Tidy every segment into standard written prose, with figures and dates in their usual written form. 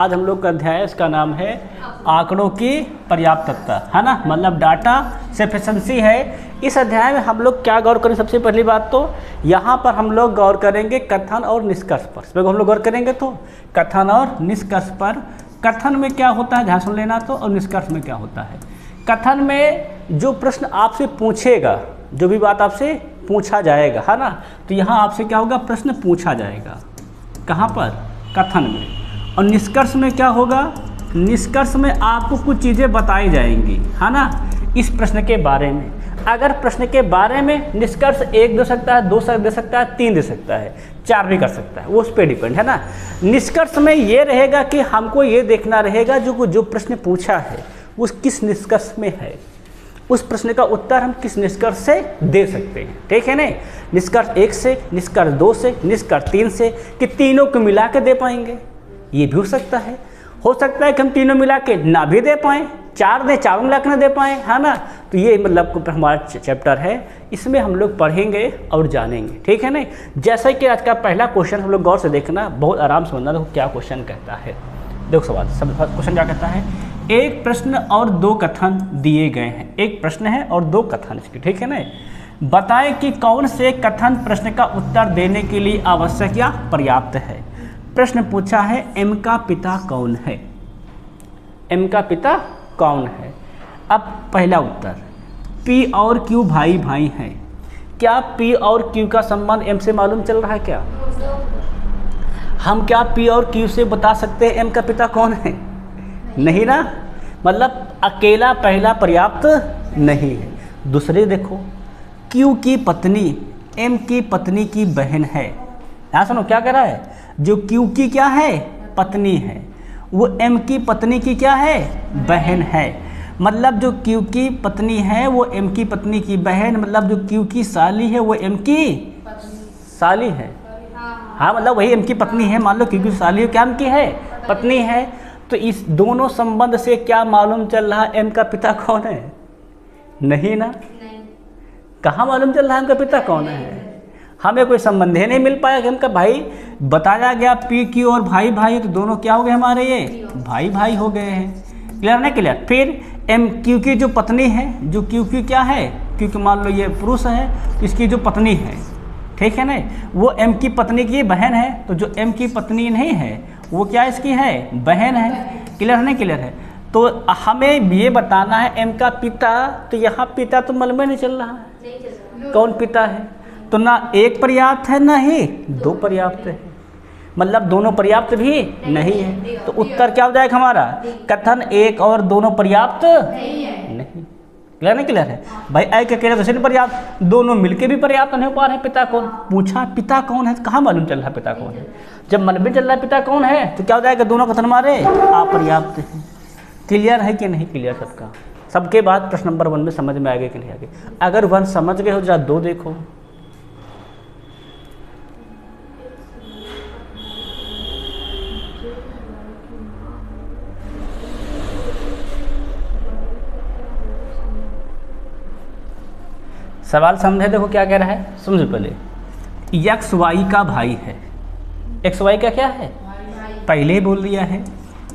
आज हम लोग का अध्याय इसका नाम है आंकड़ों की पर्याप्तता, है ना, मतलब डाटा सफिशिएंसी है। इस अध्याय में हम लोग क्या गौर करें? सबसे पहली बात तो यहाँ पर हम लोग गौर करेंगे कथन और निष्कर्ष पर। इसमें हम लोग गौर करेंगे तो कथन और निष्कर्ष पर। कथन में क्या होता है, ध्यान सुन लेना तो, और निष्कर्ष में क्या होता है। कथन में जो प्रश्न आपसे पूछेगा, जो भी बात आपसे पूछा जाएगा, है ना, तो यहाँ आपसे क्या होगा, प्रश्न पूछा जाएगा। कहाँ पर? कथन में। और निष्कर्ष में क्या होगा? निष्कर्ष में आपको कुछ चीज़ें बताई जाएंगी, है ना, इस प्रश्न के बारे में। अगर प्रश्न के बारे में निष्कर्ष 1 दे सकता है, 2 दे सकता है, 3 दे सकता है, 4 भी कर सकता है, वो उस पर डिपेंड है ना। निष्कर्ष में ये रहेगा कि हमको ये देखना रहेगा जो प्रश्न पूछा है उस किस निष्कर्ष में है, उस प्रश्न का उत्तर हम किस निष्कर्ष से दे सकते हैं, ठीक है ना। निष्कर्ष 1 से, निष्कर्ष 2 से, निष्कर्ष 3 से, कि तीनों को मिला के दे पाएंगे, ये भी हो सकता है कि हम तीनों मिला के ना भी दे पाएँ, 4 दें, 4 मिला के ना दे पाएँ, है ना। तो ये मतलब हमारा चैप्टर है, इसमें हम लोग पढ़ेंगे और जानेंगे, ठीक है ना। जैसे कि आज का पहला क्वेश्चन हम लोग गौर से देखना, बहुत आराम से समझना। देखो क्या क्वेश्चन कहता है, देखो सवाल, सब क्वेश्चन क्या कहता है। एक प्रश्न और 2 कथन दिए गए हैं। एक प्रश्न है और 2 कथन इसके, ठीक है ना। बताएं कि कौन से कथन प्रश्न का उत्तर देने के लिए आवश्यक या पर्याप्त है। प्रश्न पूछा है, एम का पिता कौन है। एम का पिता कौन है। अब पहला उत्तर, पी और क्यू भाई भाई हैं। क्या पी और क्यू का संबंध एम से मालूम चल रहा है? क्या हम क्या पी और क्यू से बता सकते हैं एम का पिता कौन है? नहीं ना, मतलब अकेला पहला पर्याप्त नहीं है। दूसरे देखो, क्यू की पत्नी एम की पत्नी की बहन है। यहाँ सुनो क्या कह रहा है, जो क्यू की क्या है, पत्नी है, वो एम की पत्नी की क्या है, बहन है। मतलब जो क्यू की पत्नी है वो एम की पत्नी की बहन, मतलब जो क्यू की साली है वो एम की साली है। हाँ, मतलब वही एम की पत्नी है। मान लो क्यू की साली क्या एम की है, पत्नी है। तो इस दोनों संबंध से क्या मालूम चल रहा है, एम का पिता कौन है? नहीं ना, कहाँ मालूम चल रहा है एम का पिता कौन है? हमें कोई संबंध ही नहीं मिल पाया कि हमका भाई बताया गया पी क्यू और भाई भाई, तो दोनों क्या हो गए हमारे, ये भाई भाई हो गए हैं। क्लियर नहीं क्लियर? फिर एम क्यू की जो पत्नी है, जो क्यू की क्या है, क्योंकि मान लो ये पुरुष है, इसकी जो पत्नी है, ठीक है ना, वो एम की पत्नी की बहन है। तो जो एम की पत्नी नहीं है वो क्या इसकी है, बहन है। क्लियर नहीं क्लियर है? तो हमें ये बताना है एम का पिता, तो यहाँ पिता तो मालूम नहीं चल रहा है कौन पिता है। तो ना 1 पर्याप्त है, ना ही 2 पर्याप्त है, मतलब दोनों पर्याप्त भी नहीं है। तो उत्तर क्या हो जाएगा हमारा, कथन 1 और दोनों पर्याप्त नहीं। क्लियर नहीं क्लियर है भाई? एक अकेला तो नहीं पर्याप्त, दोनों मिलके भी पर्याप्त नहीं हो पा रहे हैं। पिता कौन पूछा, पिता कौन है, कहाँ मालूम चल रहा है पिता कौन है? जब मालूम चल रहा है पिता कौन है तो क्या हो जाएगा, दोनों कथन हमारे अपर्याप्त हैं। क्लियर है कि नहीं क्लियर सबका? सबके बाद प्रश्न नंबर 1 में समझ में आ गया कि नहीं आ गया? अगर 1 समझ गए हो, जरा 2 देखो। सवाल समझे? देखो क्या कह रहा है, समझो पहले। एक्स वाई का भाई है। एक्स वाई का क्या है, पहले ही बोल दिया है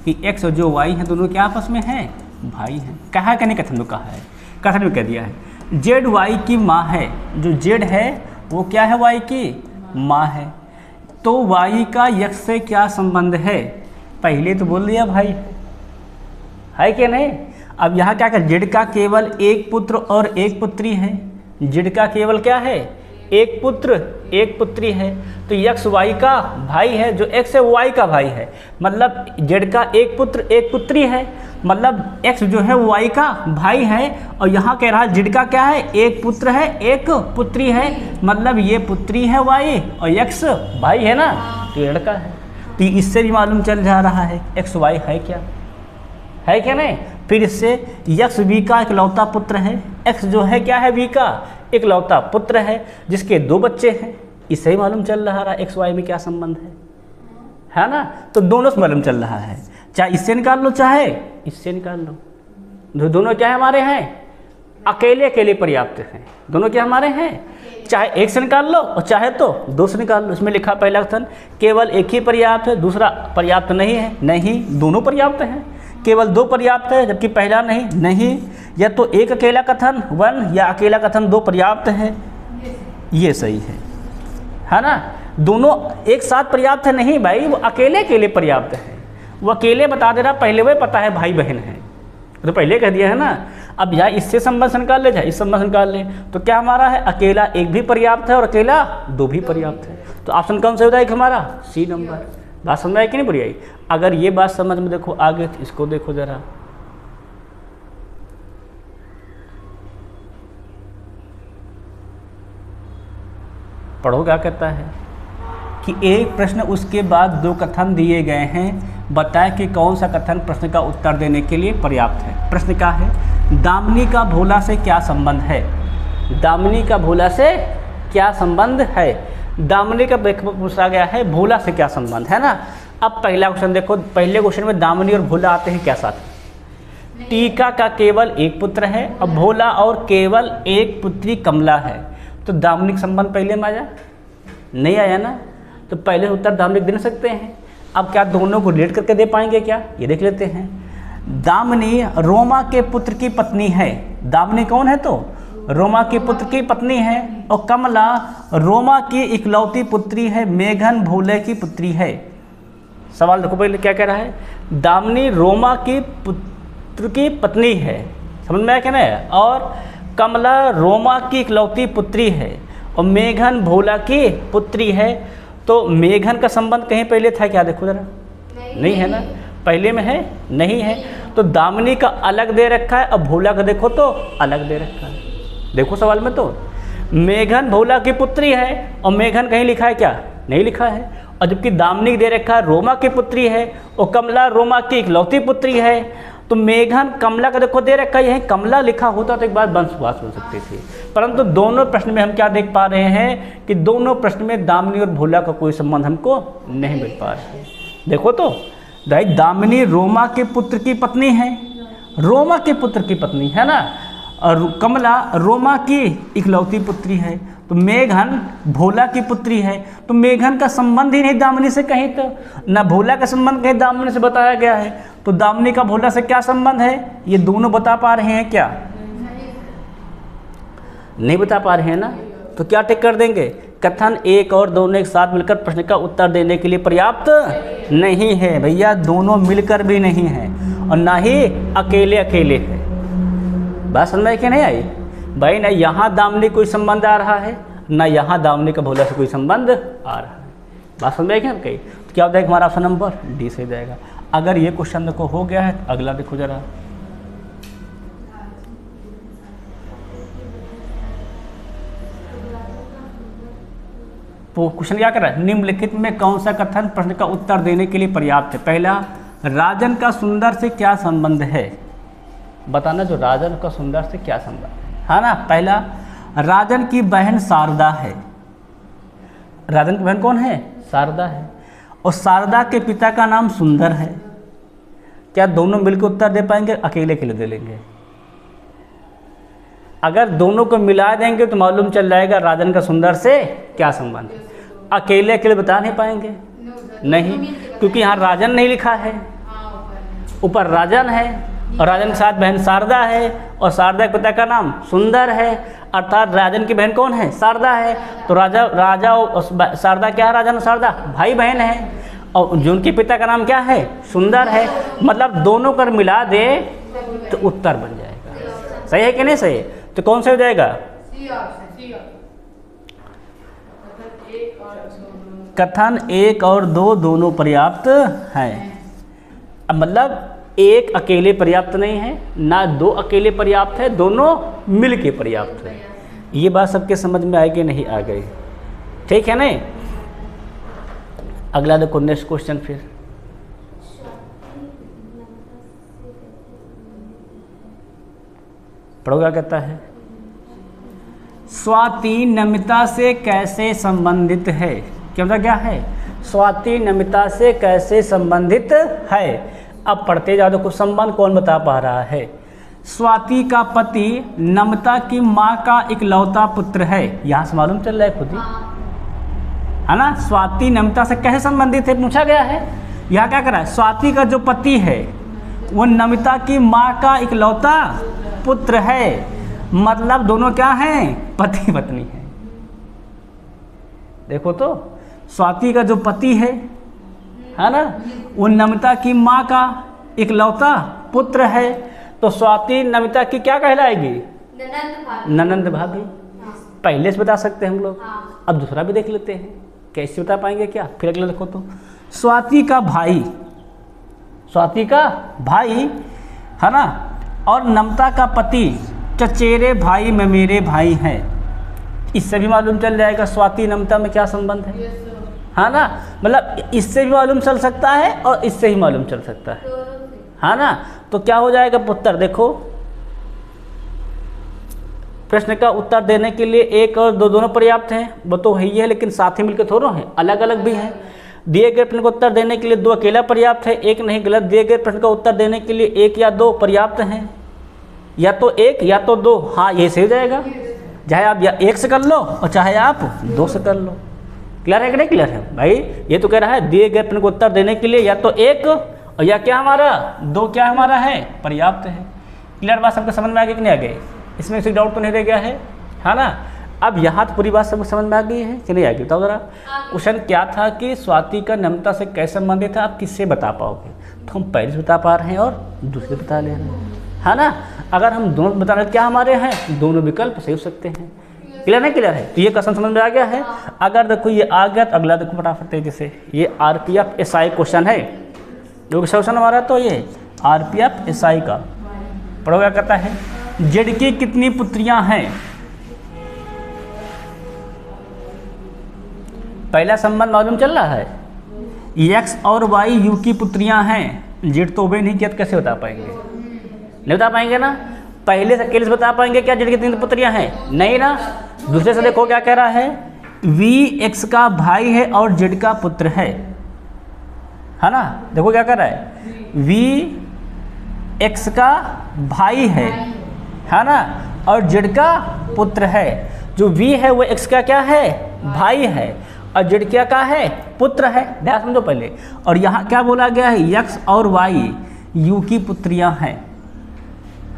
कि एक्स और जो वाई है दोनों क्या आपस में हैं, भाई हैं। कहा कि नहीं, कथन में कहा है, कथन में कह दिया है। जेड वाई की माँ है। जो जेड है वो क्या है, वाई की माँ है। तो वाई का एक्स से क्या संबंध है, पहले तो बोल दिया भाई है कि नहीं। अब यहाँ क्या कर, जेड का केवल 1 पुत्र और 1 पुत्री है। जेड का केवल क्या है, 1 पुत्र 1 पुत्री है। तो एक्स वाई का भाई है, जो एक्स है वाई का भाई है, मतलब जेड का 1 पुत्र 1 पुत्री है, मतलब एक्स जो है वाई का भाई है। और यहाँ कह रहा है जेड का क्या है, 1 पुत्र है 1 पुत्री है, मतलब ये पुत्री है वाई और एक्स भाई है ना, तो ये लड़का है। तो इससे भी मालूम चल जा रहा है एक्स वाई है क्या, है क्या नहीं। फिर इससे एक्स वी का इकलौता पुत्र है। एक्स जो है क्या है, वी का इकलौता पुत्र है, जिसके 2 बच्चे हैं। इससे ही मालूम चल रहा है एक्स वाई में क्या संबंध है ना। तो दोनों से मालूम चल रहा है, चाहे इससे निकाल लो चाहे इससे निकाल लो, दोनों क्या है हमारे हैं अकेले अकेले पर्याप्त हैं, दोनों क्या हमारे हैं, चाहे एक से निकाल लो और चाहे तो दो से निकाल लो। इसमें लिखा पहला कथन केवल एक ही पर्याप्त है, दूसरा पर्याप्त नहीं है, नहीं दोनों पर्याप्त हैं। केवल दो पर्याप्त है जबकि पहला नहीं, नहीं। या तो एक अकेला कथन वन या अकेला कथन दो पर्याप्त है, ये सही है ना। दोनों एक साथ पर्याप्त है नहीं भाई, वो अकेले अकेले पर्याप्त है। वो अकेले बता दे रहा, पहले वही पता है भाई बहन है तो पहले कह दिया है ना। अब या इससे संबंध से निकाल ले, चाहे इस संबंध से निकाल ले, तो क्या हमारा है, अकेला एक भी पर्याप्त है और अकेला दो भी पर्याप्त है। तो ऑप्शन कौन सा हो जाएगा हमारा, सी नंबर। बात समझ आई कि नहीं बुरी आई? अगर ये बात समझ में देखो आगे तो इसको देखो जरा, पढ़ो क्या कहता है कि एक प्रश्न उसके बाद दो कथन दिए गए हैं, बताएं कि कौन सा कथन प्रश्न का उत्तर देने के लिए पर्याप्त है। प्रश्न क्या है, दामिनी का भोला से क्या संबंध है, दामिनी का भोला से क्या संबंध है। दामिनी का पूछा गया है, भोला से क्या संबंध है ना। अब पहला क्वेश्चन देखो, पहले क्वेश्चन में दामिनी और भोला आते हैं क्या साथ। टीका का केवल एक पुत्र है और भोला और केवल एक पुत्री कमला है, तो दामिनी का संबंध पहले में आया नहीं आया ना, तो पहले उत्तर दामिनी दे सकते हैं। अब क्या दोनों को रिलेट करके दे पाएंगे क्या, ये देख लेते हैं। दामिनी रोमा के पुत्र की पत्नी है, दामिनी कौन है तो रोमा के पुत्र की पत्नी है, और कमला रोमा की इकलौती पुत्री है, मेघन भोले की पुत्री है। सवाल देखो पहले क्या कह रहा है, दामिनी रोमा की पुत्र की पत्नी है, समझ में आया क्या ना, और कमला रोमा की इकलौती पुत्री है और मेघन भोला की पुत्री है। तो मेघन का संबंध कहीं पहले था क्या, देखो जरा, नहीं है ना, पहले में है नहीं है। तो दामिनी का अलग दे रखा है और भोला का देखो तो अलग दे रखा है। देखो सवाल में तो मेघन भोला की पुत्री है और मेघन कहीं लिखा है क्या, नहीं लिखा है। और जबकि दामिनी दे रखा है रोमा की पुत्री है और कमला रोमा की इकलौती पुत्री है, तो मेघन कमला का देखो दे रखा है, यहीं कमला लिखा होता तो एक बार वंशवास हो सकती थी। परंतु दोनों प्रश्न में हम क्या देख पा रहे हैं कि दोनों प्रश्न में दामिनी और भोला का कोई संबंध हमको नहीं मिल पा रहा है। देखो तो भाई दामिनी रोमा के पुत्र की पत्नी है, रोमा के पुत्र की पत्नी है ना, और कमला रोमा की इकलौती पुत्री है, तो मेघन भोला की पुत्री है। तो मेघन का संबंध ही नहीं दामिनी से कहीं, तो ना भोला का संबंध कहीं दामिनी से बताया गया है, तो दामिनी का भोला से क्या संबंध है, ये दोनों बता पा रहे हैं क्या, नहीं बता पा रहे हैं ना। तो क्या टिक कर देंगे, कथन एक और दोनों एक साथ मिलकर प्रश्न का उत्तर देने के लिए पर्याप्त नहीं है भैया, दोनों मिलकर भी नहीं है और ना ही अकेले अकेले है। बात समझ में कि नहीं आई भाई, ना यहाँ दामिनी कोई संबंध आ रहा है, ना यहाँ दामिनी का भोला से कोई संबंध आ रहा है। बात समझ में क्या कही, तो क्या हो जाएगा हमारा ऑप्शन नंबर डी से जाएगा। अगर ये क्वेश्चन देखो हो गया है तो अगला देखो जरा, तो क्वेश्चन क्या कर रहा है, निम्नलिखित में कौन सा कथन प्रश्न का उत्तर देने के लिए पर्याप्त है। पहला, राजन का सुंदर से क्या संबंध है, बताना जो राजन का सुंदर से क्या संबंध है ना। पहला, राजन की बहन शारदा है, राजन की बहन कौन है, शारदा है, और शारदा के पिता का नाम सुंदर है। क्या दोनों मिलकर उत्तर दे पाएंगे, अकेले के लिए दे लेंगे। अगर दोनों को मिला देंगे तो मालूम चल जाएगा राजन का सुंदर से क्या संबंध है। अकेले अकेले बता नहीं पाएंगे, नहीं, क्योंकि यहाँ राजन नहीं लिखा है, ऊपर राजन है और राजन के साथ बहन शारदा है और शारदा के पिता का नाम सुंदर है, अर्थात राजन की बहन कौन है, शारदा है। तो राजा और शारदा क्या है, राजन और शारदा भाई बहन है, और जो उनके पिता का नाम क्या है, सुंदर है। मतलब दोनों कर मिला दे तो उत्तर बन जाएगा। सही है कि नहीं सही, तो कौन सा हो जाएगा, कथन एक और दो दोनों पर्याप्त हैं। अब मतलब एक अकेले पर्याप्त नहीं है, ना दो अकेले पर्याप्त है, दोनों मिल के पर्याप्त है। ये बात सबके समझ में आएगी नहीं आ गई, ठीक है नहीं। अगला देखो नेक्स्ट क्वेश्चन, फिर पढ़ो क्या कहता है, स्वाति नमिता से कैसे संबंधित है। क्या मतलब क्या है, स्वाति नमिता से कैसे संबंधित है। अब पढ़ते जाओ, देखो संबंध कौन बता पा रहा है। स्वाति का पति नम्रता की माँ का इकलौता पुत्र है। यहाँ से मालूम चल रहा है खुद ही, है ना। स्वाति नम्रता से कैसे संबंधित है पूछा गया है। यहाँ क्या कर रहा है, स्वाति का जो पति है वो नम्रता की माँ का इकलौता पुत्र है, मतलब दोनों क्या हैं, पति पत्नी है। देखो तो स्वाति का जो पति है ना, वो नम्रता की माँ का इकलौता पुत्र है, तो स्वाति नम्रता की क्या कहलाएगी, ननंद भाभी। पहले से बता सकते हैं हम लोग, अब दूसरा भी देख लेते हैं कैसे बता पाएंगे क्या। फिर अगला देखो तो स्वाति का भाई, स्वाति का भाई है ना, और नम्रता का पति चचेरे भाई में मेरे भाई हैं। इससे भी मालूम चल जाएगा स्वाति नम्रता में क्या संबंध है ना। मतलब इससे भी मालूम चल सकता है और इससे ही मालूम चल सकता है ना। तो क्या हो जाएगा पुत्र, देखो प्रश्न का उत्तर देने के लिए एक और दो दोनों पर्याप्त हैं, वो तो है ही है, लेकिन साथ ही मिलकर थोड़ा हैं, अलग अलग भी हैं। दिए गए प्रश्न का उत्तर देने के लिए दो अकेला पर्याप्त है, एक नहीं गलत। दिए गए प्रश्न का उत्तर देने के लिए एक या दो पर्याप्त हैं, या तो एक या तो दो। हाँ ये सही हो जाएगा, चाहे आप या एक से कर लो और चाहे आप दो से कर लो। क्लियर है कि नहीं क्लियर है भाई। ये तो कह रहा है दिए गए प्रश्न को उत्तर देने के लिए या तो एक और या क्या हमारा दो, क्या हमारा है, पर्याप्त है। क्लियर बात सबको समझ में आ गई कि नहीं आ गई, इसमें किसी डाउट तो नहीं रह गया है ना। अब यहाँ तो पूरी बात सबको समझ में आ गई है कि नहीं आ गई, बताओ जरा। क्वेश्चन क्या था कि स्वाति का नम्रता से कैसे संबंधित था, आप किससे बता पाओगे। तो हम पहले से बता पा रहे हैं और दूसरे बता ले रहे हैं, है ना। अगर हम दोनों बता रहे क्या हमारे हैं, दोनों विकल्प सही हो सकते हैं। क्लियर है, क्लियर है। तो ये क्वेश्चन समझ में आ गया है। अगर देखो ये आ गया तो अगला देखो फटाफट तेजी से। ये RPF SI क्वेश्चन है, जो कि क्वेश्चन हमारा तो ये RPF SI का पढ़ो। क्या कहता है, जेड की कितनी पुत्रियां हैं। पहला संबंध मालूम चल रहा है, X और Y U की पुत्रियां हैं। जेड तो वे नहीं किया तो कैसे बता पाएंगे, नहीं बता पाएंगे ना। पहले से अकेले से बता पाएंगे क्या जेड की कितनी पुत्रियां हैं, नहीं ना। दूसरे से देखो क्या कह रहा है, V X का भाई है और जेड का पुत्र है ना। देखो क्या कह रहा है, V X का भाई है ना, और जेड का पुत्र है। जो V है वो X का क्या है, भाई है, और जेड क्या का है, पुत्र है। ध्यान समझो पहले। और यहाँ क्या बोला गया है, X और Y U की पुत्रियां हैं,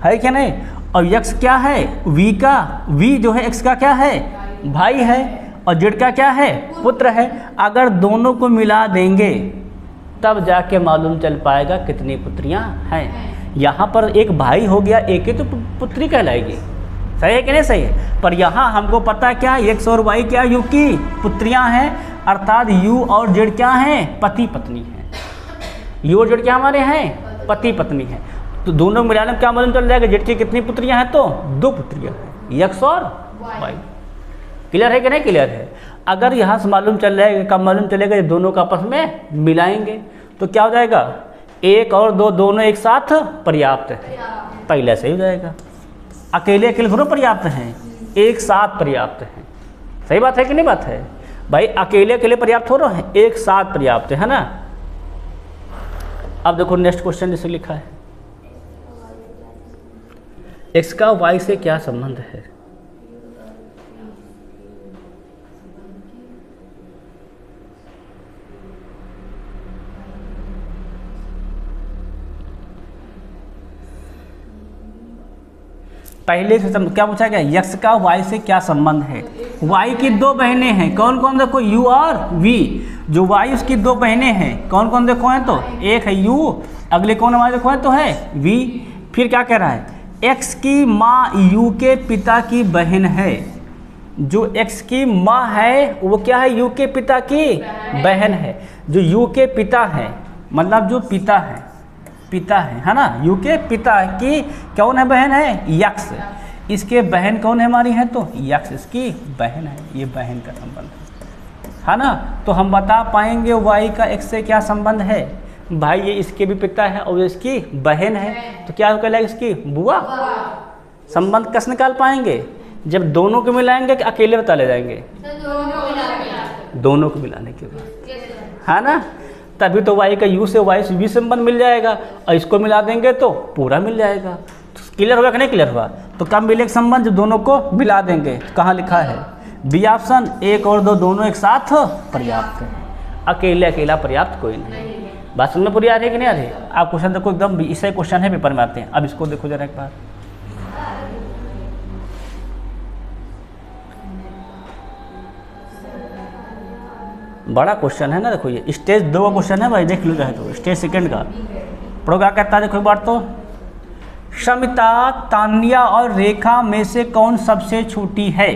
है क्या नहीं। और X क्या है, V का, V जो है X का क्या है, भाई है, और जेड का क्या है, पुत्र है। अगर दोनों को मिला देंगे तब जाके मालूम चल पाएगा कितनी पुत्रियां हैं। यहाँ पर एक भाई हो गया, एक ही तो पुत्री कहलाएगी, सही है कि नहीं सही है। पर यहाँ हमको पता क्या, X और Y क्या U की पुत्रियां हैं, अर्थात U और जेड क्या हैं, पति पत्नी हैं। U और जेड क्या हमारे हैं, पति पत्नी हैं। तो दोनों मिलाने में क्या मालूम चल जाएगा, जेड की कितनी पुत्रियां हैं, तो दो पुत्रियां हैं, X और Y। क्लियर है कि नहीं क्लियर है। अगर यहाँ से मालूम चल जाएगा, कब मालूम चलेगा, ये दोनों का आपस में मिलाएंगे तो क्या हो जाएगा, एक और दो दोनों एक साथ पर्याप्त है, पहले से ही हो जाएगा। अकेले अकेले दोनों पर्याप्त हैं, एक साथ पर्याप्त हैं। सही बात है कि नहीं बात है भाई। अकेले अकेले पर्याप्त हो रहे हैं, एक साथ पर्याप्त है ना। अब देखो नेक्स्ट क्वेश्चन जैसे लिखा है, X का Y से क्या संबंध है। पहले से क्या पूछा गया, X का Y से क्या संबंध है। Y की दो बहनें हैं, कौन कौन देखो, U और V। जो Y उसकी दो बहनें हैं, कौन कौन देखो हैं, तो एक है U, अगले कौन हमारे देखो है तो है V। फिर क्या कह रहा है, X की माँ U के पिता की बहन है। जो X की माँ है वो क्या है, U के पिता की बहन है। जो U के पिता है, मतलब जो पिता है, पिता है ना, U के पिता की कौन है, बहन है, X। इसके बहन कौन है हमारी है, तो X इसकी बहन है, ये बहन का संबंध है ना। तो हम बता पाएंगे Y का X से क्या संबंध है। भाई ये इसके भी पिता है और इसकी बहन है, तो क्या कहलाएगा, इसकी बुआ। संबंध कैसे निकाल पाएंगे, जब दोनों को मिलाएंगे कि अकेले बता ले जाएंगे, दोनों को मिलाने के बाद, है ना। तभी तो Y का U से Y से V संबंध मिल जाएगा, और इसको मिला देंगे तो पूरा मिल जाएगा। तो क्लियर हुआ कि नहीं क्लियर हुआ? तो कब मिलेगा संबंध? जब दोनों को मिला देंगे। कहाँ लिखा है? बी ऑप्शन, 1 और 2 दोनों एक साथ पर्याप्त है, अकेले अकेला पर्याप्त कोई नहीं। बात समझ में पूरी आ रही है कि नहीं आ रही? आप क्वेश्चन देखो, एकदम इससे क्वेश्चन है पेपर में आते हैं। अब इसको देखो जरा एक बार, बड़ा क्वेश्चन है ना। देखो ये स्टेज 2 का क्वेश्चन है भाई, देख लो चाहे तो। स्टेज सेकंड का पढ़ो क्या कहता है, देखो एक बार तो। शमिता, तान्या और रेखा में से कौन सबसे छोटी है?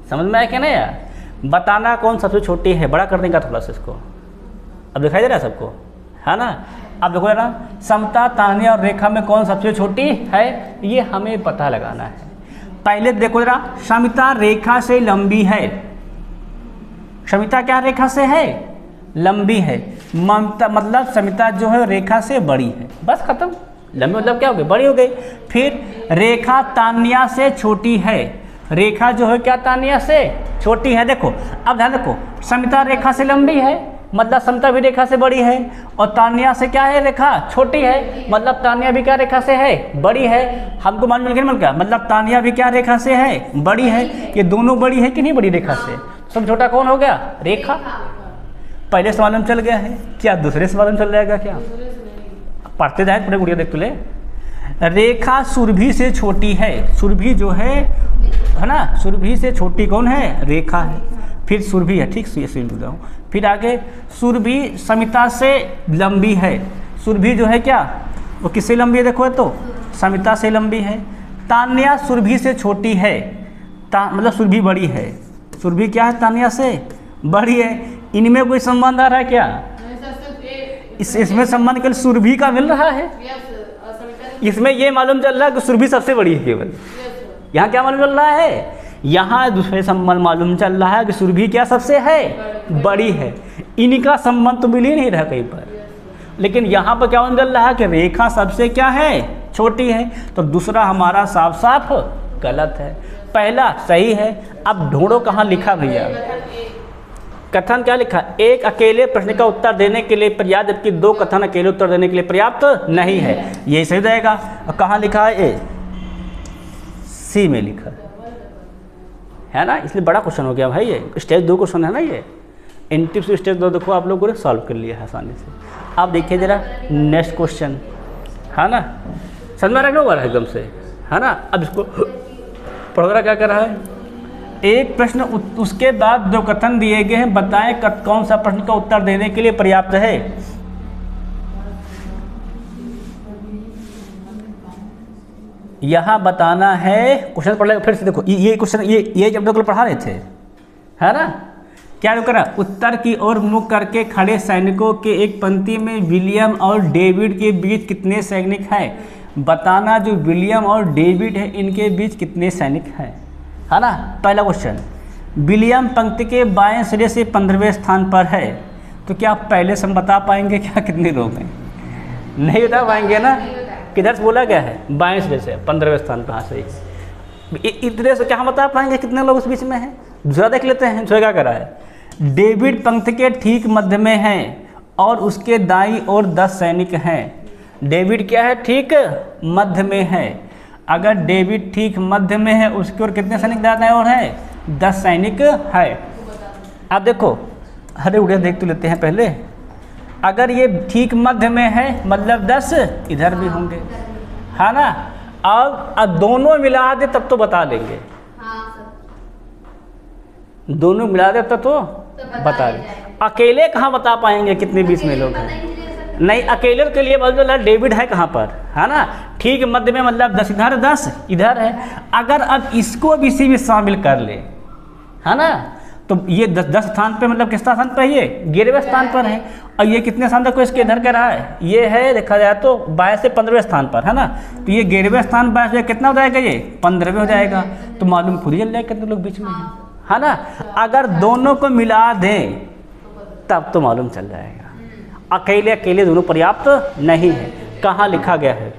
समझ में आया क्या? नहीं यार, बताना कौन सबसे छोटी है। बड़ा कर देगा थोड़ा सा इसको। अब दिखाई दे रहा है सबको, है ना? अब देखो जरा, समता, तान्या और रेखा में कौन सबसे छोटी है, ये हमें पता लगाना है। पहले देखो जरा, शमिता रेखा से लंबी है। शमिता क्या रेखा से है? लंबी है। ममता मतलब शमिता जो है रेखा से बड़ी है, बस खत्म। लंबी मतलब क्या हो गई? बड़ी हो गई। फिर रेखा तान्या से छोटी है। रेखा जो है क्या तान्या से छोटी है। देखो अब ध्यान रखो, शमिता रेखा से लंबी है, मतलब समता भी रेखा से बड़ी है, और तान्या से क्या है? रेखा छोटी है, मतलब तान्या भी क्या रेखा से है? बड़ी है। हमको मालूम मिल गया, मतलब तान्या भी क्या रेखा से है? बड़ी है। ये दोनों बड़ी है कि नहीं बड़ी रेखा से? सब छोटा कौन हो गया? रेखा। पहले से मालूम चल गया है क्या? दूसरे से मालूम चल जाएगा क्या? पढ़ते जाए, पूरे गुड़िया देख तो ले। रेखा सुरभि से छोटी है। सुरभि जो है ना, सुरभि से छोटी कौन है? रेखा है। फिर सुरभि है, ठीक से बताऊँ। फिर आगे सुरभि समिता से लंबी है। सुरभि जो है क्या, वो किससे लंबी है? देखो तो समिता से लंबी है। तान्या सुरभि से छोटी है, मतलब सुरभि बड़ी है। सुरभि क्या है? तान्या से बड़ी है। इनमें कोई संबंध आ रहा है क्या? इसमें संबंध केवल सुरभि का मिल रहा है। इसमें ये मालूम चल रहा है कि सुरभि सबसे बड़ी है केवल। यहाँ क्या मालूम चल रहा है? यहाँ दूसरे संबंध मालूम चल रहा है कि सुरभि क्या सबसे है? बड़ी है। इनका संबंध तो मिल ही नहीं रहा कहीं पर, लेकिन यहाँ पर क्या मालूम चल रहा है कि रेखा सबसे क्या है? छोटी है। तो दूसरा हमारा साफ साफ गलत है, पहला सही है। अब ढूंढो कहाँ लिखा भैया। कथन क्या लिखा? एक अकेले प्रश्न का उत्तर देने के लिए पर्याप्त, जबकि 2 कथन अकेले उत्तर देने के लिए पर्याप्त नहीं है। ये सही रहेगा। और कहाँ लिखा है? ए सी में लिखा है ना, इसलिए बड़ा क्वेश्चन हो गया भाई। ये स्टेज 2 क्वेश्चन है ना। ये एनटीपी से स्टेज 2 देखो आप लोगों ने सॉल्व कर लिया है आसानी से। आप देखिए जरा नेक्स्ट क्वेश्चन, है ना? समझ में रखने वाला है एकदम से, है ना? अब इसको पढ़ोरा क्या कर रहा है? एक प्रश्न उसके बाद 2 कथन दिए गए हैं, बताएं कौन सा प्रश्न का उत्तर देने के लिए पर्याप्त है। यहाँ बताना है। क्वेश्चन पढ़ ले फिर से। देखो ये क्वेश्चन, ये जब लोग पढ़ा रहे थे, है ना? क्या करा? उत्तर की ओर मुख करके खड़े सैनिकों के एक पंक्ति में विलियम और डेविड के बीच कितने सैनिक हैं? बताना जो विलियम और डेविड है इनके बीच कितने सैनिक हैं, है ना? पहला क्वेश्चन, विलियम पंक्ति के बाएं सिरे से 15वें स्थान पर है, तो क्या आप पहले से हम बता पाएंगे क्या कितने लोग हैं? नहीं बता पाएंगे ना। किधर से बोला गया है? बाएं सिरे से 15वें स्थान पर। हाँ सही। इतने से क्या हम बता पाएंगे कितने लोग उस बीच में हैं? दूसरा देख लेते हैं। दूसरा क्या करा है? डेविड पंक्ति के ठीक मध्य में है और उसके दाईं ओर 10 सैनिक हैं। डेविड क्या है? ठीक मध्य में है। अगर डेविड ठीक मध्य में है, उसकी ओर कितने सैनिक दाईं ओर है? 10 सैनिक है। अब देखो, अरे उड़े देख तो लेते हैं पहले। अगर ये ठीक मध्य में है मतलब 10 इधर भी होंगे, है ना? अब दोनों मिला दे तब तो बता लेंगे। दोनों मिला दे तब तो बता दें। अकेले कहाँ बता पाएंगे कितने बीच में लोग हैं? नहीं, अकेले के लिए मतलब डेविड है कहाँ पर, है ना? ठीक मध्य में, मतलब 10 इधर 10 इधर है। अगर अब इसको भी इसी में शामिल कर ले, है ना, तो ये 10 स्थान पे, मतलब किस स्थान पर? ये 11वें स्थान पर है। और ये कितने स्थान तक इसके इधर कर रहा है? ये है देखा जाए तो 22 से 15वें स्थान पर, है ना? तो ये 11वें स्थान 22 कितना हो जाएगा? ये 15वें हो जाएगा। तो मालूम खुद ही चल जाएगा कितने लोग बीच में हैं, है ना? अगर दोनों को मिला दें तब तो मालूम चल जाएगा। अकेले अकेले दोनों पर्याप्त नहीं है। कहाँ लिखा गया है?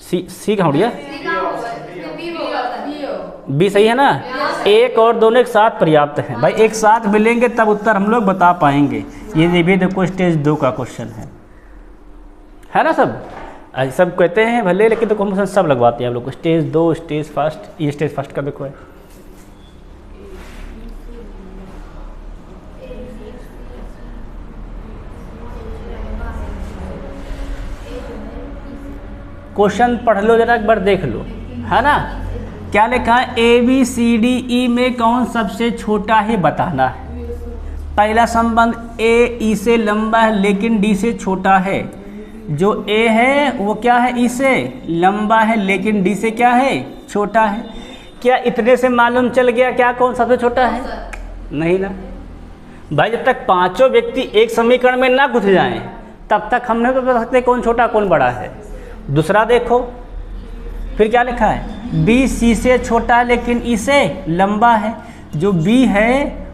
सी कहाँ उड़िया? बी सही है ना? एक और दोनों एक साथ पर्याप्त हैं। भाई एक साथ मिलेंगे तब उत्तर हम लोग बता पाएंगे। ये भी देखो स्टेज 2 का क्वेश्चन है ना सब? सब कहते हैं भले, लेकिन तो कॉम्पिटिशन सब लगवाते हैं हम लोग। स्टेज 2, स्टेज फर्स्ट, ये स्टेज फर्स्ट का देखो है। क्वेश्चन पढ़ लो जरा, एक बार देख लो, है ना। क्या लिखा है, ABCDE में कौन सबसे छोटा है बताना है। पहला संबंध A E से लंबा है लेकिन D से छोटा है। जो A है वो क्या है, E से लंबा है लेकिन D से क्या है, छोटा है। क्या इतने से मालूम चल गया क्या कौन सबसे छोटा है? नहीं ना भाई, जब तक पांचों व्यक्ति एक समीकरण में ना घुस जाएं तब तक हम नहीं बता सकते कौन छोटा कौन बड़ा है। दूसरा देखो फिर क्या लिखा है, B C से छोटा है लेकिन E से लंबा है। जो B है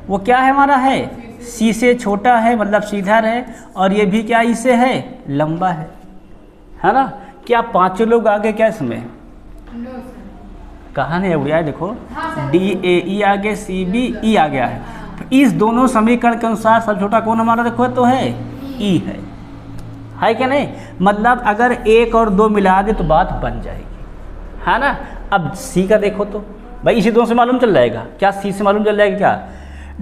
वो क्या है हमारा है, C से छोटा है मतलब सीधा है, और ये भी क्या E से है, लंबा है ना। क्या पांचों लोग आगे क्या इसमें? कहाँ नहीं उड़िया है, देखो D A E आगे, C B E आ गया है। इस दोनों समीकरण के अनुसार सबसे छोटा कौन हमारा देखो तो है E है क्या नहीं। मतलब अगर 1 और 2 मिला दे तो बात बन जाएगी, है ना। अब C का देखो तो भाई इसी दोनों से मालूम चल जाएगा। क्या C से मालूम चल जाएगा क्या?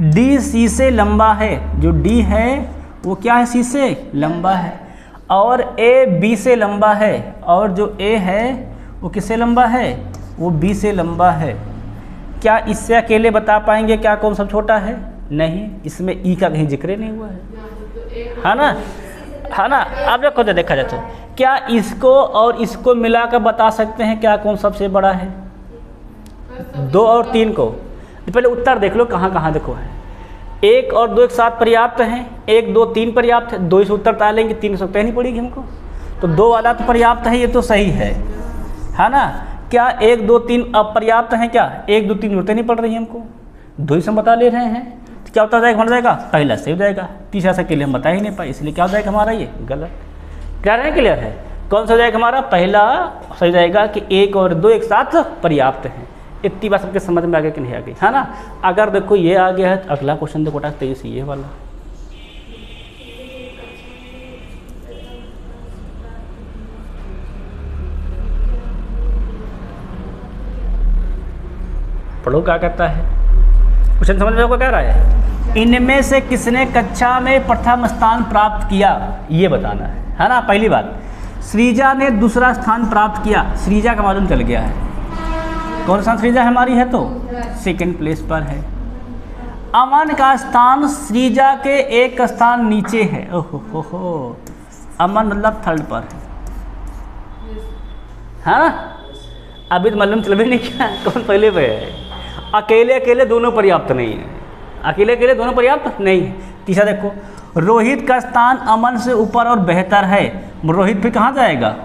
D C से लंबा है, जो D है वो क्या है, C से लंबा है। और A B से लंबा है, और जो A है वो किससे लंबा है, वो B से लंबा है। क्या इससे अकेले बता पाएंगे क्या कौन सब छोटा है? नहीं, इसमें E का कहीं जिक्र नहीं हुआ है ना, है ना। अब देखो तो देखा जाए तो क्या इसको और इसको मिलाकर बता सकते हैं क्या कौन सबसे बड़ा है? 2 और 3 को पहले उत्तर देख लो कहाँ कहाँ देखो है। 1 और 2 एक साथ पर्याप्त हैं, 1 2 3 पर्याप्त है, 2 से उत्तर डालेंगे 3 से कहनी पड़ेगी हमको, तो 2 वाला तो पर्याप्त है, ये तो सही है ना। क्या 1 2 3 अपर्याप्त हैं क्या? 1 2 3 जरूरत नहीं पड़ रही हमको, 2 ही से हम बता ले रहे हैं। तो क्या उत्तर जाएगा, बन जाएगा पहला सही हो जाएगा, तीसरा से के लिए हम बता ही नहीं पाए, इसलिए क्या हो जाएगा हमारा ये गलत। क्या है, क्लियर है? कौन सा हो जाएगा हमारा? पहला सही जाएगा कि 1 और 2 एक साथ पर्याप्त हैं। इतनी बात सबके समझ में आ गई कि नहीं आ गई, है ना। अगर देखो ये आ गया है तो अगला क्वेश्चन देखो 23 ये वाला। पढ़ो क्या कहता है क्वेश्चन, समझ में क्या रहा है। इनमें से किसने कक्षा में प्रथम स्थान प्राप्त किया, ये बताना है ना। पहली बात, श्रीजा ने दूसरा स्थान प्राप्त किया, श्रीजा का मालूम चल गया है। कौन सा श्रीजा हमारी है तो सेकंड प्लेस पर है। अमन का स्थान श्रीजा के एक स्थान नीचे है। ओहो, अमन मतलब थर्ड पर है ना। अभी तो मालूम चल भी नहीं क्या कौन पहले पे है। अकेले अकेले दोनों पर्याप्त नहीं है, अकेले अकेले दोनों पर्याप्त नहीं है। तीसरा देखो, रोहित का स्थान अमन से ऊपर और बेहतर है। रोहित फिर कहाँ जाएगा,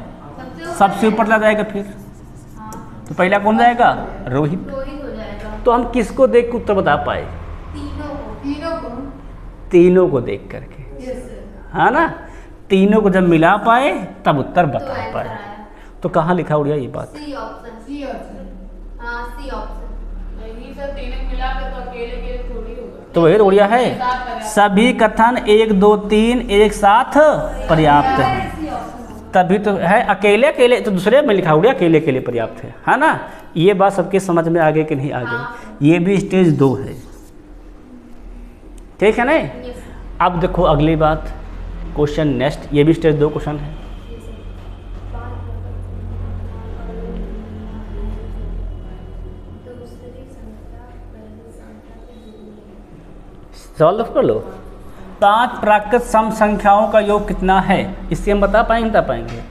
सबसे ऊपर ला जाएगा फिर, तो पहला कौन जाएगा, रोहित हो जाएगा। तो हम किसको देख के उत्तर बता पाए, तीनों को देख करके, है ना। तीनों को जब मिला पाए तब उत्तर बता पाए। तो कहाँ लिखा उड़िया ये बात, तो वही उड़िया है। सभी कथन 1 2 3 एक साथ पर्याप्त है, तभी तो है। अकेले अकेले तो दूसरे में लिखा उड़िया अकेले अकेले पर्याप्त है ना। ये बात सबके समझ में आ गई कि नहीं आ गई। ये भी स्टेज 2 है, ठीक है ना। अब देखो अगली बात, क्वेश्चन नेक्स्ट, ये भी स्टेज 2 क्वेश्चन है। सवाल कर लो, 5 प्राकृत सम संख्याओं का योग कितना है, इससे हम बता पाएंगे।